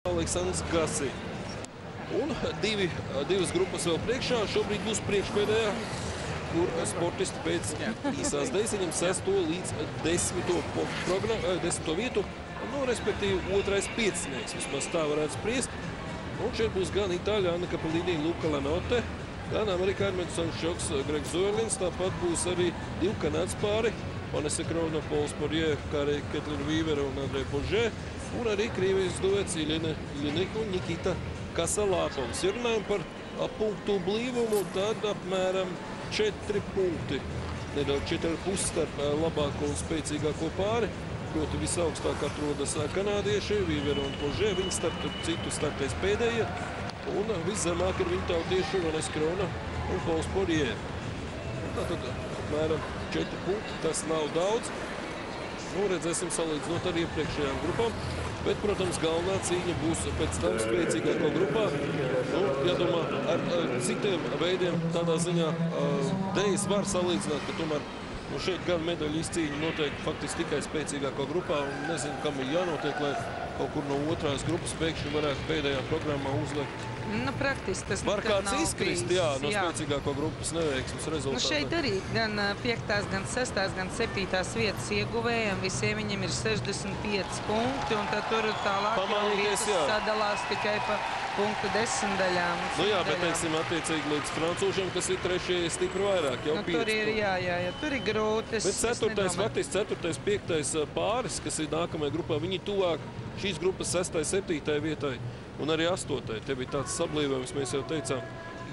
Aleksandrs Gasī. Un divas grupas vēl priekšā. Šobrīd būs priekšpēdējā, kur sportisti pēc īsās dēļ 6. līdz 10. vietu. Nu, respektīvi, otrais piecinieks. Vismaz tā varētu spriest. Un šeit būs gan itāļi Anna Capellini, Luca Lanote, gan amerikāņi Madison Šoks, Gregs Zoerlins. Tāpat būs arī divi kanādas pāri. Vanessa Krona, Pols Poirier, kā arī Ketlina Vīvera un Andreja Požē. Un arī Krievijas duets Ilinika un Nikita Kasalāpovs. Ja runājam par punktu blīvumu, tad apmēram 4 punkti. Nedaudz 4,5 starp labāko un spēcīgāko pāri. Proti visaugstāk atrodas kanādieši, Vīvera un Požē. Viņi starp citu startēs pēdējie. Un viszemāk ir viņa tautieši Vanessa Krona un Pols Poirier. Tātad apmēram 4 punkti. Tas nav daudz. Nu, redzēsim salīdzinot ar iepriekšējām grupām. Bet, protams, galvenā cīņa būs pēc tam spēcīgāko grupā. Nu, jādomā, ar citiem veidiem tādā ziņā dēļas var salīdzināt, ka tomēr šeit gan medaļu izcīņa notiek faktiski tikai spēcīgāko grupā. Un nezinu, kam ir jānotiek, lai kaut kur no otrās grupas pēkšņi varētu pēdējā programmā uzlikt. Nu, praktiski tas var kāds izkrist, jā, no spēcīgāko grupas neveiksmes rezultātā. Nu, šeit arī gan 5., gan 6., gan 7. vietas ieguvējiem. Visiem viņiem ir 65 punkti, un tad tur tālāk vietas sadalās tikai pa punktu 10 daļām. Nu jā, bet teiksim attiecīgi līdz francūšiem, kas ir trešie, stipri vairāk, jau 5 punkti. Tur ir, jā, tur ir grūti. Bet faktiski 4., 5. pāris, kas ir nākamajā grupā, viņi tuvāk šīs grupas 6., 7. vietai. Un arī 8. Te bija tāds sablīvējums, mēs jau teicām,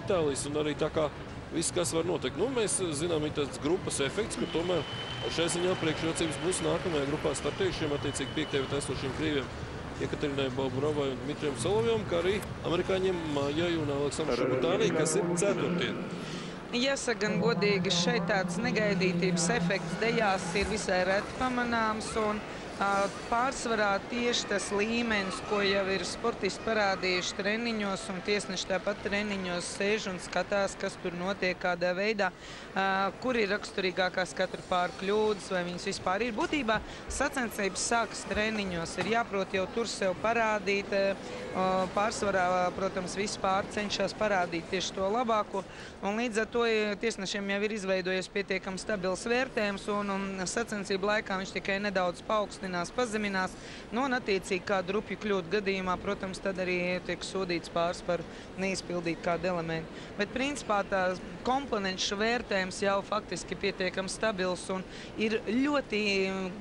Itālijas, un arī tā kā viss, kas var notikt. Nu, mēs zinām, ir tāds grupas efekts, ka tomēr šai ziņā priekšrocības būs nākamajā grupā startējušiem, attiecīgi 5. vietā esošiem krieviem Jekaterinai Boburovai un Dmitrijam Solovjam, kā arī amerikāņiem Mājai un Aleksandru Šabutānī, kas ir 4. Jāsaka, gan godīgi, šeit tāds negaidītības efekts dejās ir visai reti pamanāms, un pārsvarā tieši tas līmenis, ko jau ir sportisti parādījuši treniņos, un tiesneši tāpat treniņos sēž un skatās, kas tur notiek, kādā veidā, kur ir raksturīgākās katra pāra kļūdas, vai viņas vispār ir. Būtībā sacensības sākas treniņos, ir jāprot jau tur sev parādīt. Pārsvarā, protams, visi pāri cenšas parādīt tieši to labāko, un līdz ar to tiesnešiem jau ir izveidojies pietiekami stabils vērtējums, un sacensību laikā viņš tikai nedaudz paaugstinās, pazeminās, nu, un attiecīgi kādu rupju kļūdu gadījumā, protams, tad arī tiek sodīts pāris par neizpildīt kādu elementu. Bet, principā, tā komponenšu vērtējums jau faktiski pietiekami stabils, un ir ļoti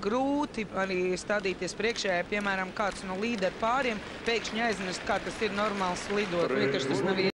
grūti arī stādīties priekšējā, piemēram, kāds no līderu pāriem pēkšņi aizmirst, kā tas ir normāls lidot. Vienkārši tas nav